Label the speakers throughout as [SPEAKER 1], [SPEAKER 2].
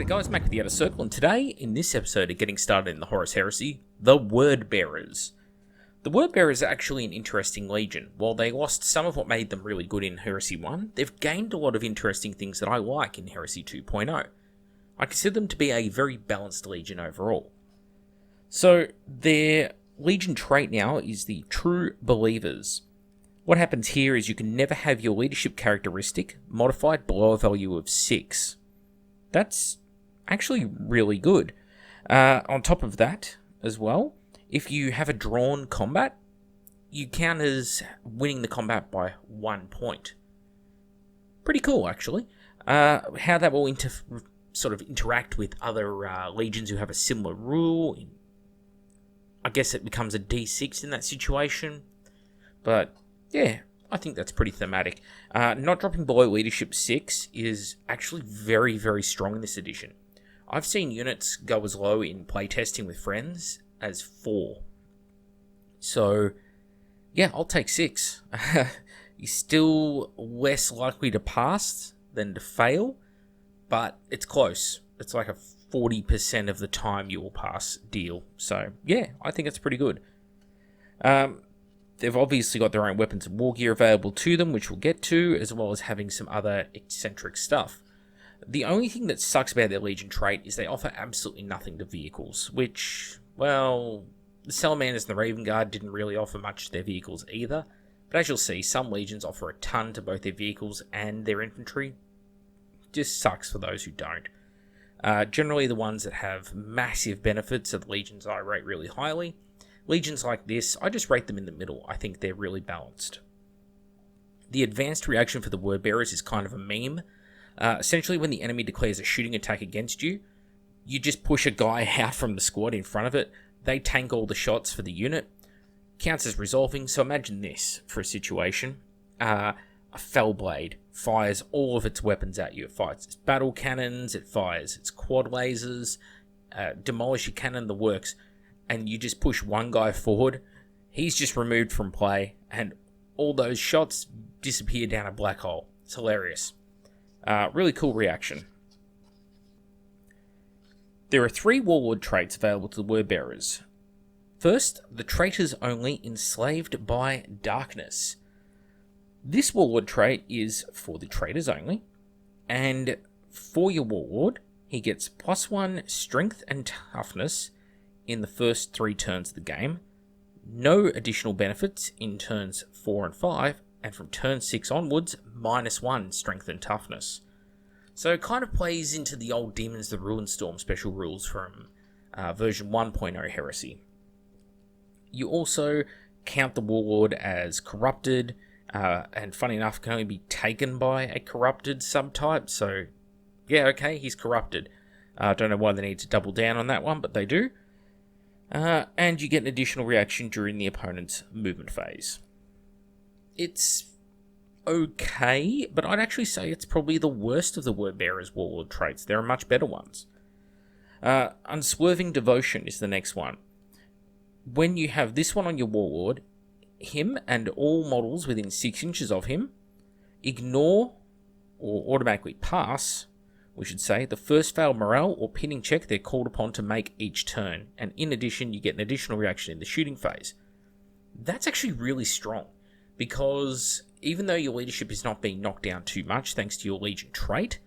[SPEAKER 1] G'day guys, Mac with the Outer Circle, and today, in this episode of Getting Started in the Horus Heresy, the Word Bearers. The Word Bearers are actually an interesting legion. While they lost some of what made them really good in Heresy 1, they've gained a lot of interesting things that I like in Heresy 2.0. I consider them to be a very balanced legion overall. So, their legion trait now is the True Believers. What happens here is you can never have your leadership characteristic modified below a value of 6. That's actually really good. On top of that, as well, if you have a drawn combat, you count as winning the combat by 1 point. Pretty cool, actually. How that will sort of interact with other legions who have a similar rule, I guess it becomes a D6 in that situation. But, yeah, I think that's pretty thematic. Not dropping below leadership 6 is actually very, very strong in this edition. I've seen units go as low in playtesting with friends as 4. So, yeah, I'll take 6. You're still less likely to pass than to fail, but it's close. It's like a 40% of the time you will pass deal. So, yeah, I think it's pretty good. They've obviously got their own weapons and war gear available to them, which we'll get to, as well as having some other eccentric stuff. The only thing that sucks about their Legion trait is they offer absolutely nothing to vehicles, which, well, the Salamanders and the Raven Guard didn't really offer much to their vehicles either, but as you'll see, some Legions offer a ton to both their vehicles and their infantry. Just sucks for those who don't. Generally, the ones that have massive benefits are the Legions I rate really highly. Legions like this, I just rate them in the middle. I think they're really balanced. The advanced reaction for the Word Bearers is kind of a meme. Essentially, when the enemy declares a shooting attack against you, you just push a guy out from the squad in front of it. They tank all the shots for the unit. Counts as resolving, so imagine this for a situation. A Fellblade fires all of its weapons at you. It fires its battle cannons, it fires its quad lasers, demolisher cannon, the works. And you just push one guy forward, he's just removed from play, and all those shots disappear down a black hole. It's hilarious. Really cool reaction. There are 3 Warlord traits available to the Word Bearers. First, the Traitors Only Enslaved by Darkness. This Warlord trait is for the Traitors Only, and for your Warlord, he gets +1 Strength and Toughness in the first 3 turns of the game, no additional benefits in turns 4 and 5, and from turn 6 onwards, -1 Strength and Toughness. So it kind of plays into the old Demons the Ruinstorm special rules from version 1.0 Heresy. You also count the Warlord as corrupted, and funny enough, can only be taken by a corrupted subtype, so yeah, okay, he's corrupted. I don't know why they need to double down on that one, but they do. And you get an additional reaction during the opponent's movement phase. It's okay, but I'd actually say it's probably the worst of the Word Bearers' Warlord traits. There are much better ones. Unswerving Devotion is the next one. When you have this one on your Warlord, him and all models within 6 inches of him ignore or automatically pass, we should say, the first failed morale or pinning check they're called upon to make each turn, and in addition, you get an additional reaction in the shooting phase. That's actually really strong, because even though your leadership is not being knocked down too much thanks to your Legion trait,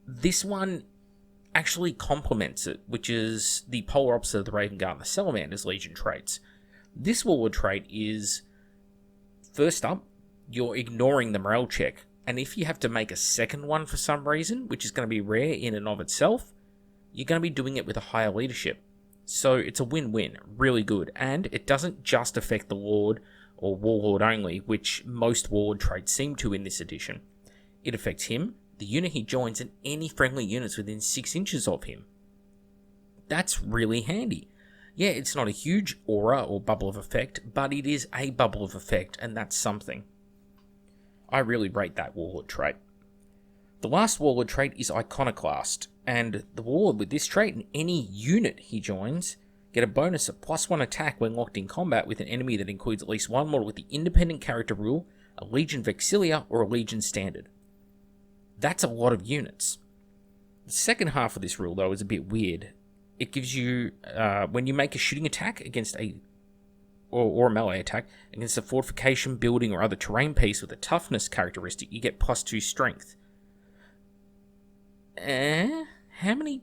[SPEAKER 1] this one actually complements it, which is the polar opposite of the Raven Guard and the Salamander's Legion traits. This Warlord trait is, first up, you're ignoring the morale check. And if you have to make a second one for some reason, which is going to be rare in and of itself, you're going to be doing it with a higher leadership. So it's a win-win, really good. And it doesn't just affect the Lord or Warlord only, which most Warlord traits seem to in this edition. It affects him, the unit he joins, and any friendly units within 6 inches of him. That's really handy. Yeah, it's not a huge aura or bubble of effect, but it is a bubble of effect, and that's something. I really rate that Warlord trait. The last Warlord trait is Iconoclast, and the Warlord with this trait and any unit he joins get a bonus of +1 attack when locked in combat with an enemy that includes at least one model with the independent character rule, a Legion Vexilia, or a Legion Standard. That's a lot of units. The second half of this rule, though, is a bit weird. It gives you, when you make a shooting attack against or a melee attack against a fortification, building, or other terrain piece with a toughness characteristic, you get +2 strength. How many?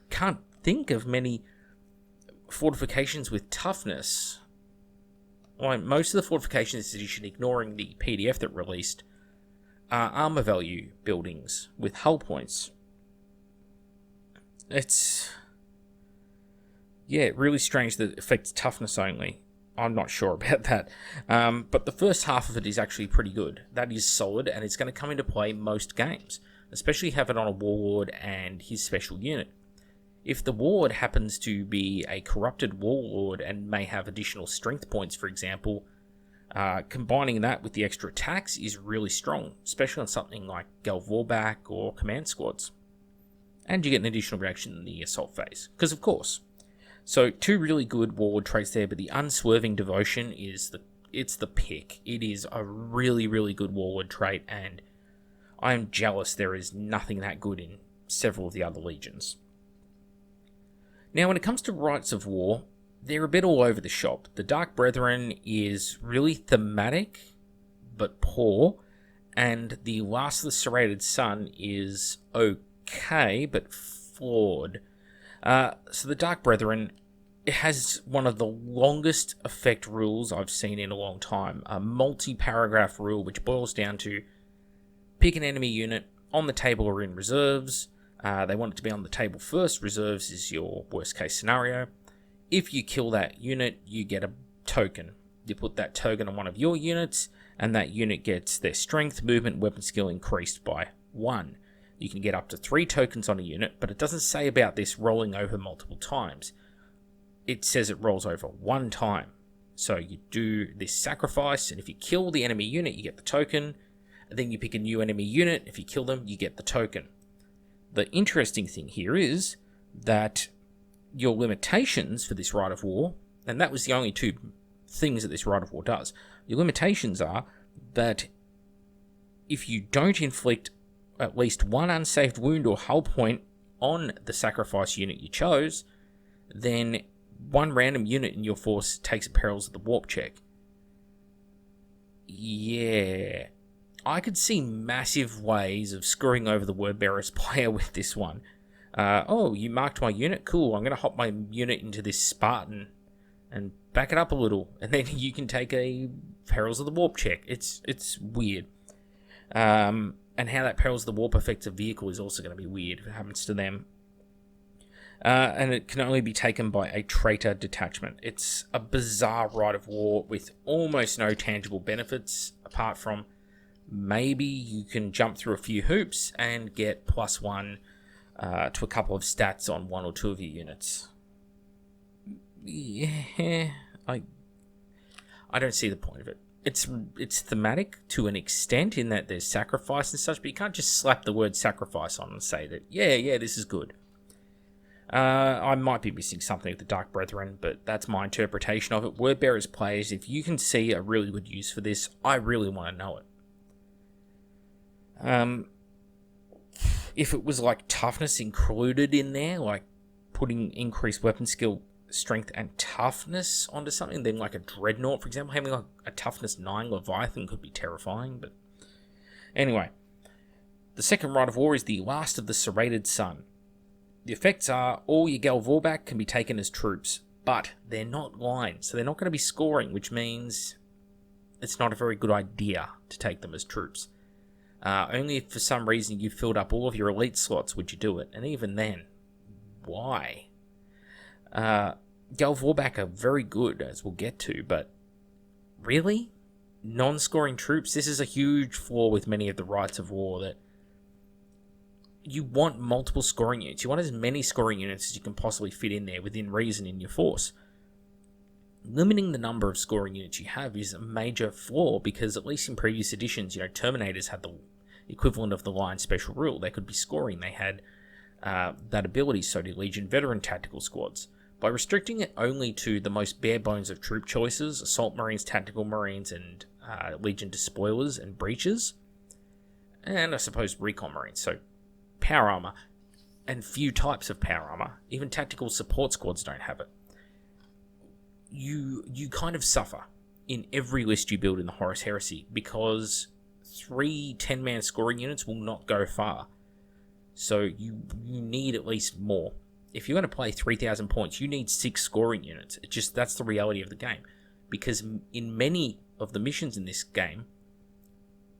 [SPEAKER 1] Can't think of many fortifications with toughness. Well, most of the fortifications in this edition, ignoring the PDF that released, are armor value buildings with hull points. It's really strange that it affects toughness only. I'm not sure about that. But the first half of it is actually pretty good. That is solid, and it's going to come into play most games, especially have it on a warlord and his special unit. If the warlord happens to be a corrupted warlord and may have additional strength points, for example, combining that with the extra attacks is really strong, especially on something like Galvorback or command squads. And you get an additional reaction in the assault phase, because of course. So 2 really good warlord traits there, but the unswerving devotion is the pick. It is a really, really good warlord trait, and I am jealous there is nothing that good in several of the other legions. Now, when it comes to Rites of War, they're a bit all over the shop. The Dark Brethren is really thematic, but poor, and the Last of the Serrated Sun is okay, but flawed. So the Dark Brethren, it has one of the longest effect rules I've seen in a long time. A multi-paragraph rule which boils down to pick an enemy unit on the table or in reserves. They want it to be on the table first. Reserves is your worst case scenario. If you kill that unit, you get a token. You put that token on one of your units, and that unit gets their strength, movement, weapon skill increased by 1. You can get up to 3 tokens on a unit, but it doesn't say about this rolling over multiple times. It says it rolls over 1 time. So you do this sacrifice, and if you kill the enemy unit, you get the token. And then you pick a new enemy unit. If you kill them, you get the token. The interesting thing here is that your limitations for this Rite of War, and that was the only 2 things that this Rite of War does, your limitations are that if you don't inflict at least 1 unsaved wound or hull point on the sacrifice unit you chose, then 1 random unit in your force takes a Perils of the Warp check. Yeah, I could see massive ways of screwing over the Wordbearer's player with this one. You marked my unit? Cool, I'm going to hop my unit into this Spartan and back it up a little, and then you can take a Perils of the Warp check. It's weird. And how that Perils of the Warp affects a vehicle is also going to be weird if it happens to them. And it can only be taken by a traitor detachment. It's a bizarre Rite of War with almost no tangible benefits, apart from maybe you can jump through a few hoops and get +1 to a couple of stats on 1 or 2 of your units. Yeah, I don't see the point of it. It's thematic to an extent in that there's sacrifice and such, but you can't just slap the word sacrifice on and say that, yeah, this is good. I might be missing something with the Dark Brethren, but that's my interpretation of it. Wordbearers players, if you can see a really good use for this, I really want to know it. If it was like toughness included in there, like putting increased weapon skill, strength, and toughness onto something, then like a Dreadnought, for example, having like a toughness 9 Leviathan could be terrifying, but anyway. The second Rite of War is the Last of the Serrated Sun. The effects are all your Galvorback can be taken as troops, but they're not lines, so they're not going to be scoring, which means it's not a very good idea to take them as troops. Only if for some reason you filled up all of your elite slots would you do it, and even then, why? Galvorback are very good, as we'll get to, but really? Non-scoring troops? This is a huge flaw with many of the Rites of War, that you want multiple scoring units. You want as many scoring units as you can possibly fit in there within reason in your force. Limiting the number of scoring units you have is a major flaw, because at least in previous editions, Terminators had the equivalent of the Line Special Rule. They could be scoring. They had that ability, so did Legion Veteran Tactical Squads. By restricting it only to the most bare bones of troop choices, Assault Marines, Tactical Marines, and Legion Despoilers and Breaches, and I suppose Recon Marines, so Power Armor, and few types of power armor. Even tactical support squads don't have it. You kind of suffer in every list you build in the Horus Heresy because 3 10-man scoring units will not go far. So you need at least more. If you're going to play 3,000 points, you need 6 scoring units. That's the reality of the game. Because in many of the missions in this game,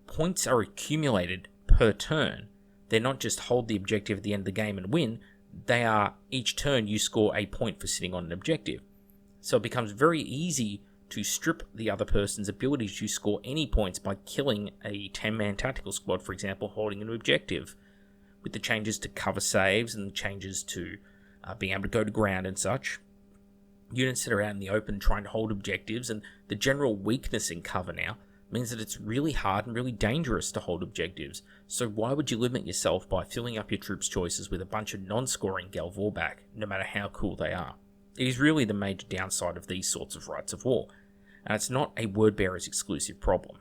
[SPEAKER 1] points are accumulated per turn. They're not just hold the objective at the end of the game and win. They are, each turn you score a point for sitting on an objective. So it becomes very easy to strip the other person's ability to score any points by killing a 10-man tactical squad, for example, holding an objective. With the changes to cover saves and the changes to being able to go to ground and such, units that are out in the open trying to hold objectives, and the general weakness in cover now means that it's really hard and really dangerous to hold objectives. So why would you limit yourself by filling up your troops' choices with a bunch of non-scoring Gal Vorbak, no matter how cool they are? It is really the major downside of these sorts of rights of war, and it's not a Wordbearer's exclusive problem.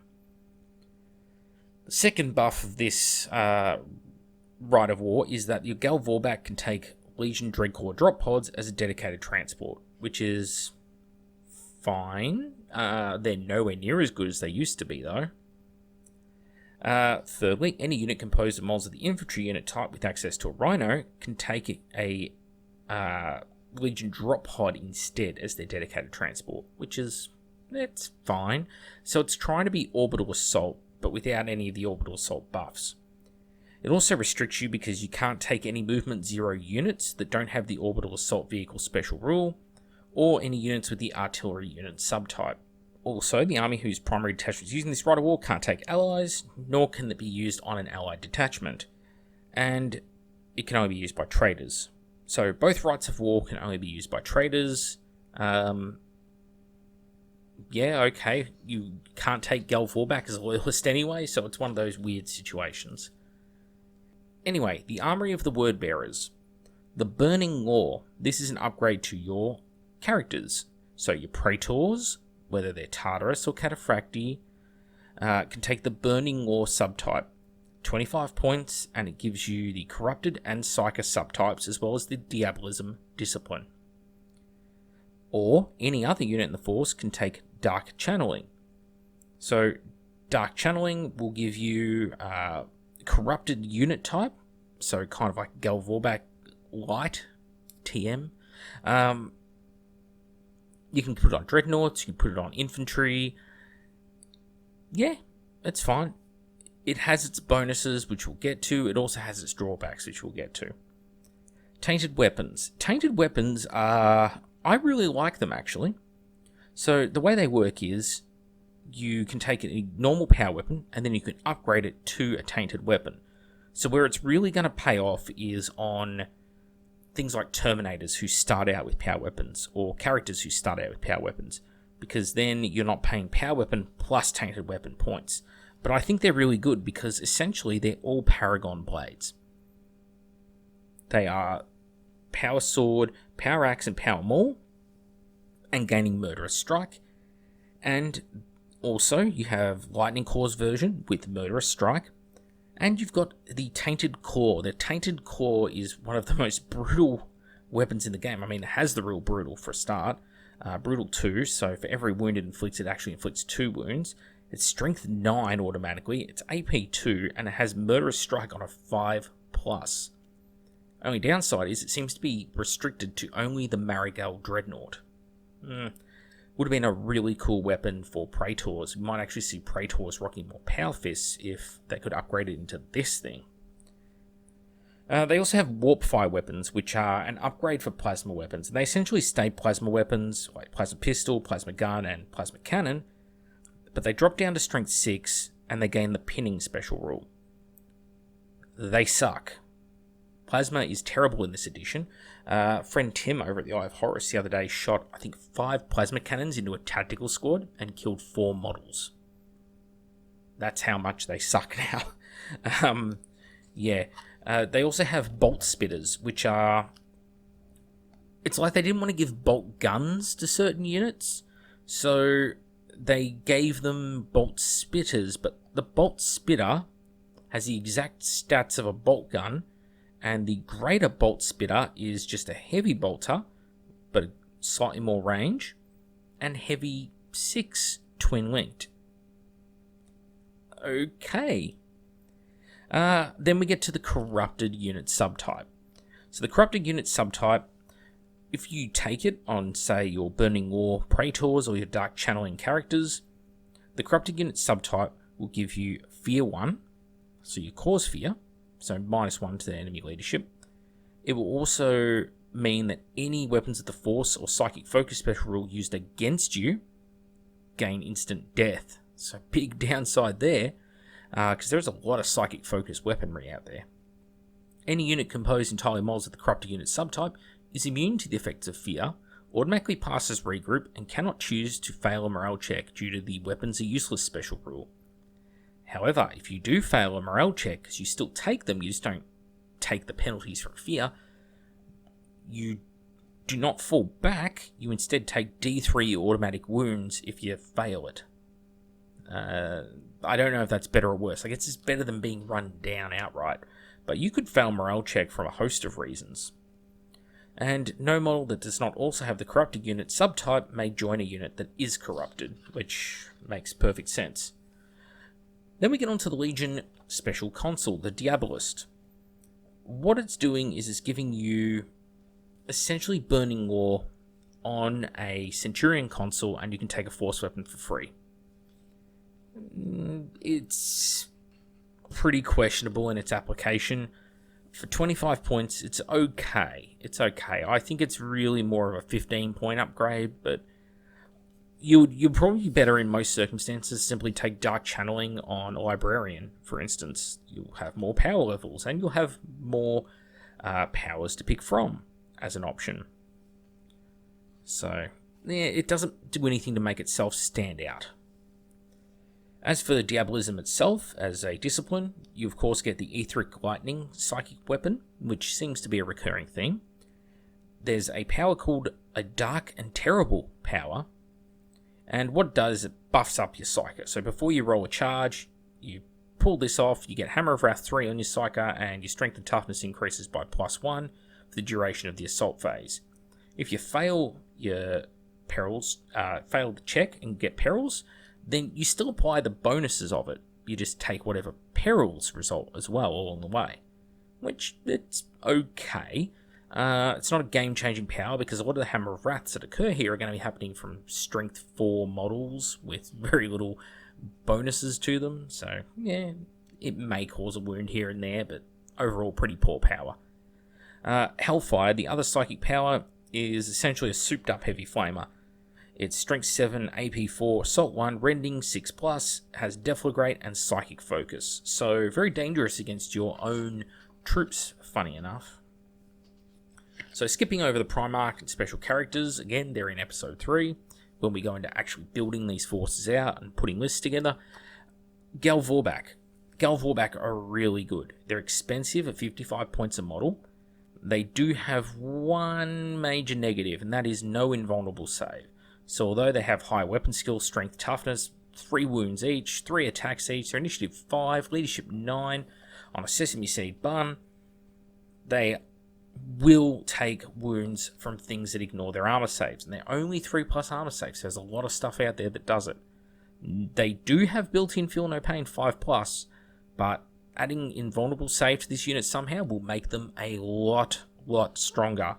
[SPEAKER 1] The second buff of this right of war is that your Gal Vorbak can take Legion Dreadcore drop pods as a dedicated transport, which is fine. They're nowhere near as good as they used to be, though. Thirdly, any unit composed of mods of the infantry unit type with access to a Rhino can take a Legion drop pod instead as their dedicated transport, which is, it's fine. So it's trying to be orbital assault, but without any of the orbital assault buffs. It also restricts you because you can't take any movement 0 units that don't have the orbital assault vehicle special rule, or any units with the artillery unit subtype. Also, the army whose primary detachment is using this right of war can't take allies, nor can it be used on an allied detachment, and it can only be used by traders. So both rights of war can only be used by traders. Yeah, okay, you can't take Gal Vorbak as a loyalist anyway, so it's one of those weird situations. Anyway, the Armory of the Wordbearers. The Burning Law. This is an upgrade to your characters. So your Praetors, whether they're Tartarus or Cataphracti, can take the Burning Law subtype. 25 points, and it gives you the Corrupted and Psyker subtypes, as well as the Diabolism discipline. Or any other unit in the force can take Dark Channeling. So Dark Channeling will give you Corrupted unit type, so kind of like Gal Vorbak Light TM. You can put it on Dreadnoughts, you can put it on infantry. Yeah, it's fine. It has its bonuses, which we'll get to. It also has its drawbacks, which we'll get to. Tainted Weapons. Tainted Weapons are... I really like them, actually. So the way they work is you can take a normal power weapon and then you can upgrade it to a tainted weapon. So where it's really going to pay off is on things like Terminators who start out with power weapons, or characters who start out with power weapons, because then you're not paying power weapon plus tainted weapon points. But I think they're really good because essentially they're all Paragon blades. They are Power Sword, Power Axe and Power Maul, and gaining Murderous Strike. And also you have Lightning Claws version with Murderous Strike. And you've got the Tainted Claw. The Tainted Claw is one of the most brutal weapons in the game. I mean, it has the real brutal for a start. Brutal 2, so for every wound it inflicts, it actually inflicts 2 wounds. It's Strength 9 automatically, it's AP 2, and it has Murderous Strike on a 5+. Only downside is it seems to be restricted to only the Marigold Dreadnought. Would have been a really cool weapon for Praetors. We might actually see Praetors rocking more Power Fists if they could upgrade it into this thing. They also have Warp Fire weapons, which are an upgrade for plasma weapons. They essentially stay plasma weapons, like Plasma Pistol, Plasma Gun, and Plasma Cannon, but they drop down to Strength 6, and they gain the Pinning special rule. They suck. Plasma is terrible in this edition. Friend Tim over at the Eye of Horus the other day shot, I think, 5 plasma cannons into a tactical squad and killed 4 models. That's how much they suck now. They also have bolt spitters, which are... It's like they didn't want to give bolt guns to certain units, so they gave them bolt spitters, but the bolt spitter has the exact stats of a bolt gun, And the Greater Bolt Spitter is just a heavy bolter, but slightly more range, and heavy 6 twin linked. Okay. Then we get to the Corrupted Unit subtype. So the Corrupted Unit subtype, if you take it on, say, your Burning War Praetors or your Dark Channeling characters, the Corrupted Unit subtype will give you Fear 1, so you cause fear, so -1 to the enemy leadership. It will also mean that any weapons of the Force or Psychic Focus special rule used against you gain instant death. So big downside there, because there's a lot of Psychic Focus weaponry out there. Any unit composed entirely of models of the Corrupted Unit subtype is immune to the effects of fear, automatically passes regroup, and cannot choose to fail a morale check due to the weapons are useless special rule. However, if you do fail a morale check, because you still take them, you just don't take the penalties from fear, you do not fall back, you instead take D3 automatic wounds if you fail it. I don't know if that's better or worse. I guess it's better than being run down outright, but you could fail morale check from a host of reasons. And no model that does not also have the Corrupted Unit subtype may join a unit that is corrupted, which makes perfect sense. Then we get on to the Legion Special Consul, the Diabolist. What it's doing is it's giving you essentially Burning War on a Centurion Consul, and you can take a Force weapon for free. It's pretty questionable in its application. For 25 points, it's okay. It's okay. I think it's really more of a 15-point upgrade, but you'd probably be better in most circumstances. Simply take Dark Channeling on Librarian, for instance. You'll have more power levels, and you'll have more powers to pick from as an option. So, yeah, it doesn't do anything to make itself stand out. As for the Diabolism itself, as a discipline, you of course get the Etheric Lightning psychic weapon, which seems to be a recurring theme. There's a power called a Dark and Terrible power, and what it does is it buffs up your Psyker. So before you roll a charge, you pull this off, you get Hammer of Wrath 3 on your Psyker, and your Strength and Toughness increases by +1 for the duration of the assault phase. If you fail your perils, fail the check and get perils, then you still apply the bonuses of it. You just take whatever perils result as well along the way, which it's okay. It's not a game-changing power because a lot of the Hammer of Wraths that occur here are going to be happening from Strength 4 models with very little bonuses to them. So, yeah, it may cause a wound here and there, but overall pretty poor power. Hellfire, the other psychic power, is essentially a souped-up heavy flamer. It's Strength 7, AP 4, Assault 1, Rending 6+, has Deflagrate and Psychic Focus. So, very dangerous against your own troops, funny enough. So, skipping over the Primarch and special characters, again, they're in Episode 3, when we go into actually building these forces out and putting lists together. Gal Vorbak. Gal Vorbak are really good. They're expensive at 55 points a model. They do have one major negative, and that is no invulnerable save. So although they have high weapon skill, strength, toughness, 3 wounds each, 3 attacks each, their initiative 5, leadership 9, on a sesame seed bun, they will take wounds from things that ignore their armor saves. And they're only 3+ armor saves. There's a lot of stuff out there that does it. They do have built-in Feel No Pain 5+, but adding invulnerable save to this unit somehow will make them a lot stronger.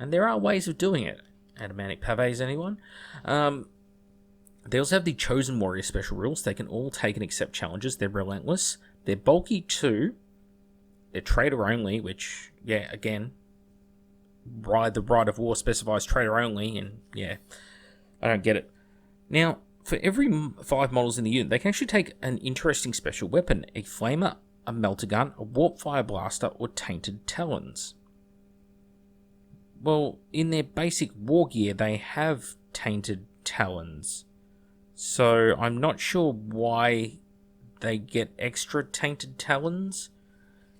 [SPEAKER 1] And there are ways of doing it. Adamanic Pavés, anyone? They also have the Chosen Warrior special rules. They can all take and accept challenges. They're relentless. They're bulky too. They're trader only, which, yeah, again, the Rite of War specifies trader only, and yeah, I don't get it. Now, for every 5 models in the unit, they can actually take an interesting special weapon: a Flamer, a Melter Gun, a Warp Fire Blaster, or Tainted Talons. Well, in their basic war gear, they have Tainted Talons. So I'm not sure why they get extra Tainted Talons.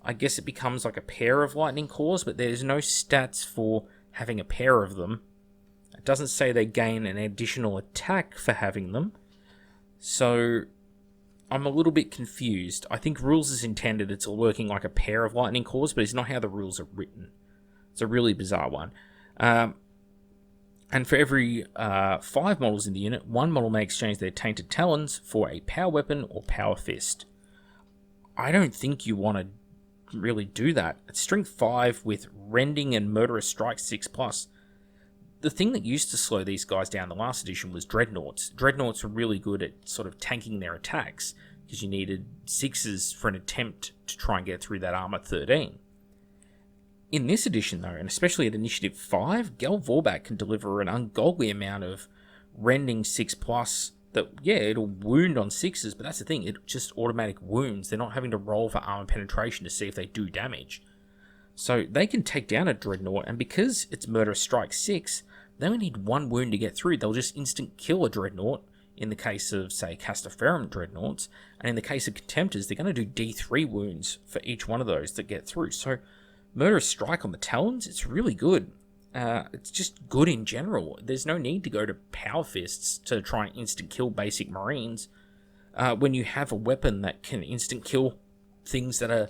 [SPEAKER 1] I guess it becomes like a pair of Lightning Cores, but there's no stats for having a pair of them. It doesn't say they gain an additional attack for having them. So I'm a little bit confused. I think rules is intended, it's working like a pair of lightning cores, but it's not how the rules are written. It's a really bizarre one. And for every 5 models in the unit, 1 model may exchange their Tainted Talons for a Power Weapon or Power Fist. I don't think you want to really do that. It's Strength 5 with Rending and Murderous Strike 6+. The thing that used to slow these guys down the last edition was Dreadnoughts. Dreadnoughts were really good at sort of tanking their attacks, because you needed 6s for an attempt to try and get through that armor 13. In this edition, though, and especially at Initiative 5, Gal Vorbak can deliver an ungodly amount of Rending 6+, that, yeah, it'll wound on 6s, but that's the thing, it just automatic wounds. They're not having to roll for armor penetration to see if they do damage. So they can take down a Dreadnought, and because it's Murderous Strike 6, they only need 1 wound to get through. They'll just instant kill a Dreadnought, in the case of, say, Castaferum Dreadnoughts, and in the case of Contemptors, they're going to do D3 wounds for each one of those that get through. So Murderous Strike on the Talons, it's really good. It's just good in general. There's no need to go to Power Fists to try and instant kill basic Marines when you have a weapon that can instant kill things that are,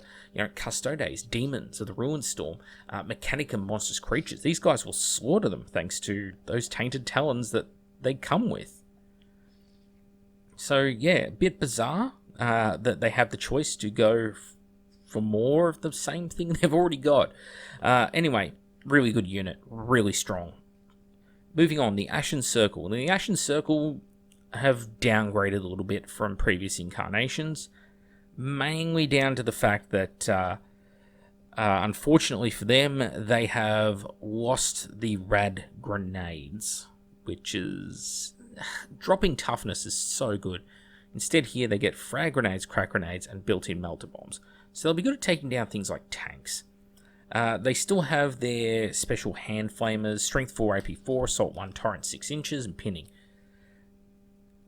[SPEAKER 1] Custodes, Demons of the Ruin Storm, Mechanicum monstrous creatures. These guys will slaughter them thanks to those Tainted Talons that they come with. So yeah, a bit bizarre that they have the choice to go for more of the same thing they've already got. Anyway, really good unit, really strong. Moving on, the Ashen Circle. The Ashen Circle have downgraded a little bit from previous incarnations, mainly down to the fact that, unfortunately for them, they have lost the Rad Grenades, which is... dropping toughness is so good. Instead here they get Frag Grenades, Crack Grenades, and built-in Melter Bombs. So they'll be good at taking down things like tanks. They still have their special Hand Flamers, Strength 4, AP 4, Assault 1, Torrent 6 inches, and Pinning.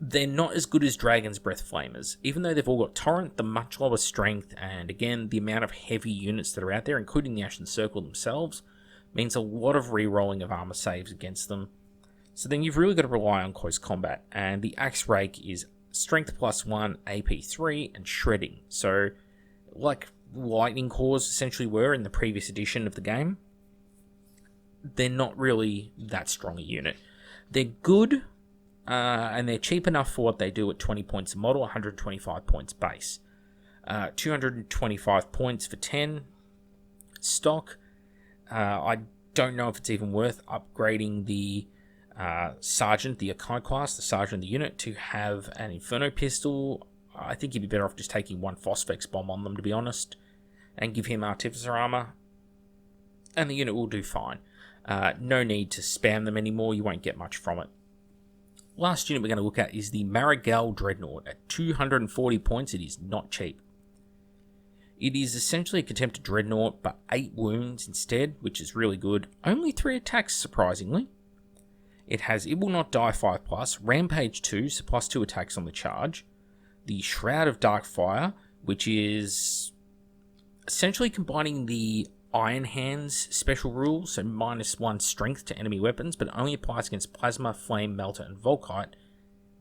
[SPEAKER 1] They're not as good as Dragon's Breath Flamers. Even though they've all got Torrent, the much lower strength, and again, the amount of heavy units that are out there, including the Ashen Circle themselves, means a lot of re-rolling of armor saves against them. So then you've really got to rely on close combat, and the Axe Rake is Strength +1, AP 3, and Shredding. So, like Lightning Cores essentially were in the previous edition of the game, they're not really that strong a unit. They're good, and they're cheap enough for what they do at 20 points a model, 125 points base. 225 points for 10 stock. I don't know if it's even worth upgrading the Sergeant, the Iconoclast, the Sergeant of the unit, to have an Inferno Pistol. I think you'd be better off just taking 1 Phosphex Bomb on them, to be honest, and give him Artificer Armor, and the unit will do fine. No need to spam them anymore, you won't get much from it. Last unit we're going to look at is the Marigold Dreadnought. At 240 points, it is not cheap. It is essentially a Contemptor Dreadnought, but 8 wounds instead, which is really good. Only 3 attacks, surprisingly. It has It Will Not Die 5+, Rampage 2, so +2 attacks on the charge, the Shroud of Darkfire, which is essentially combining the Iron Hands special rule, so -1 strength to enemy weapons, but it only applies against Plasma, Flame, Melter, and Volkite,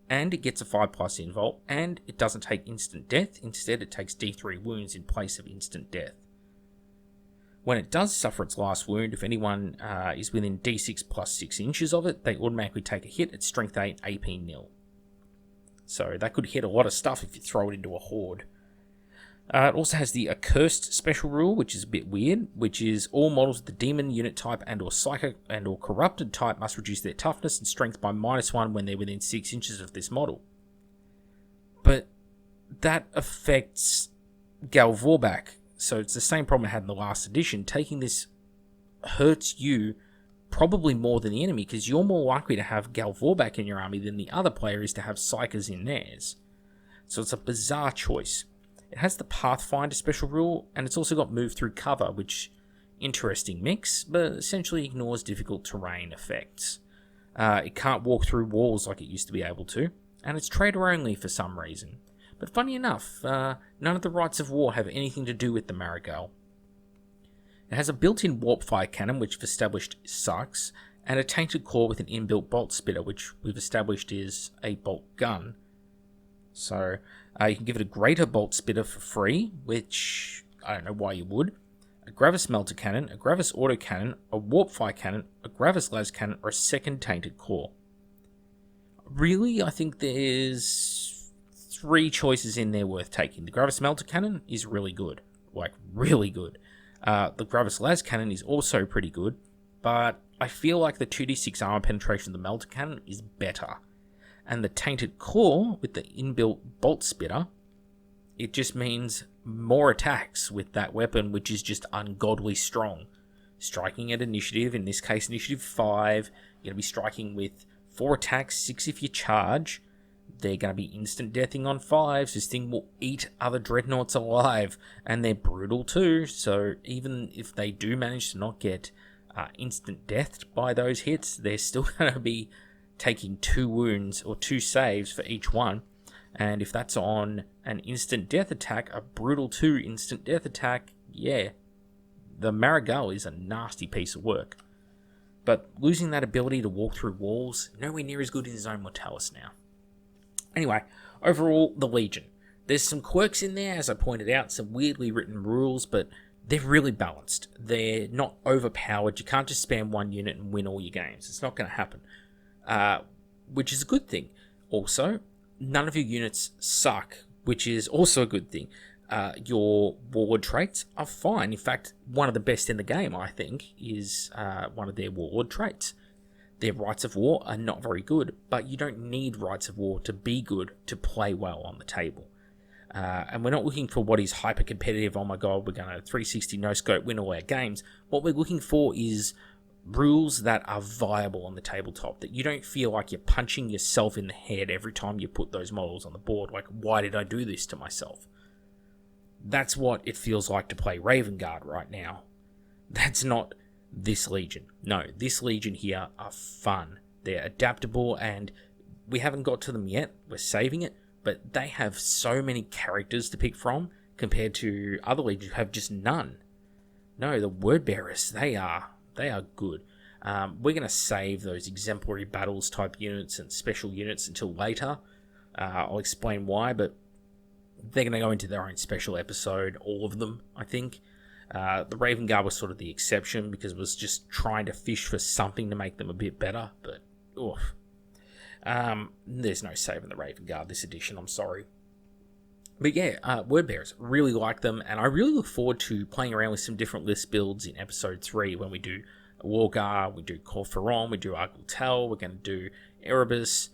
[SPEAKER 1] and it gets a 5+ invult, and it doesn't take instant death, instead it takes D3 wounds in place of instant death. When it does suffer its last wound, if anyone is within D6 plus 6 inches of it, they automatically take a hit at Strength 8, AP 0. So that could hit a lot of stuff if you throw it into a horde. It also has the Accursed special rule, which is a bit weird, which is all models of the Demon, Unit type, and or Psychic and or Corrupted type must reduce their toughness and strength by -1 when they're within 6 inches of this model. But that affects Gal Vorbak, so it's the same problem I had in the last edition. Taking this hurts you probably more than the enemy, because you're more likely to have Gal Vorbak in your army than the other player is to have Psychers in theirs. So it's a bizarre choice. It has the Pathfinder special rule, and it's also got Move Through Cover, which, interesting mix, but essentially ignores difficult terrain effects. It can't walk through walls like it used to be able to, and it's trader only for some reason. But funny enough, none of the Rites of War have anything to do with the Marigold. It has a built-in Warp Fire Cannon, which we've established sucks, and a Tainted Core with an inbuilt Bolt Spitter, which we've established is a bolt gun. So you can give it a greater bolt spitter for free, which I don't know why you would. A Gravis melter cannon, a Gravis autocannon, a warp fire cannon, a Gravis las cannon, or a second tainted core. Really, I think there's 3 choices in there worth taking. The Gravis melter cannon is really good, like really good. The Gravis las cannon is also pretty good, but I feel like the 2d6 armor penetration of the melter cannon is better. And the tainted core with the inbuilt bolt spitter, it just means more attacks with that weapon, which is just ungodly strong. Striking at initiative, in this case initiative 5, you're going to be striking with 4 attacks, 6 if you charge. They're going to be instant deathing on 5s. This thing will eat other dreadnoughts alive, and they're brutal too, so even if they do manage to not get instant deathed by those hits, they're still going to be taking 2 wounds or 2 saves for each one. And if that's on an instant death attack, a brutal 2 instant death attack, yeah, the Marigold is a nasty piece of work. But losing that ability to walk through walls, nowhere near as good as Zone Mortalis now. Anyway, overall, the Legion. There's some quirks in there, as I pointed out, some weirdly written rules, but they're really balanced. They're not overpowered. You can't just spam one unit and win all your games. It's not going to happen, which is a good thing. Also, none of your units suck, which is also a good thing. Your warlord traits are fine. In fact, one of the best in the game, I think, is one of their warlord traits. Their Rites of War are not very good, but you don't need Rites of War to be good to play well on the table. And we're not looking for what is hyper-competitive, oh my god, we're going to 360 no-scope win all our games. What we're looking for is rules that are viable on the tabletop, that you don't feel like you're punching yourself in the head every time you put those models on the board, like, why did I do this to myself? That's what it feels like to play Raven Guard right now. That's not this Legion. No, this Legion here are fun. They're adaptable, and we haven't got to them yet. We're saving it, but they have so many characters to pick from compared to other Legions who have just none. No, the Word Bearers, they are good. We're going to save those exemplary battles type units and special units until later. I'll explain why, but they're going to go into their own special episode, all of them, I think. The Raven Guard was sort of the exception because it was just trying to fish for something to make them a bit better, but oof. There's no saving the Raven Guard this edition, I'm sorry. But yeah, Word Bearers, really like them, and I really look forward to playing around with some different list builds in episode 3 when we do Wargar, we do Corferon, we do Argutel, we're going to do Erebus,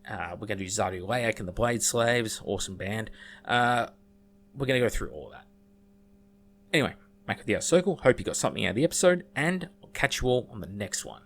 [SPEAKER 1] we're going to do Zardu Layak and the Blade Slaves, awesome band. We're going to go through all of that. Anyway, back with the Outer Circle, hope you got something out of the episode, and I'll catch you all on the next one.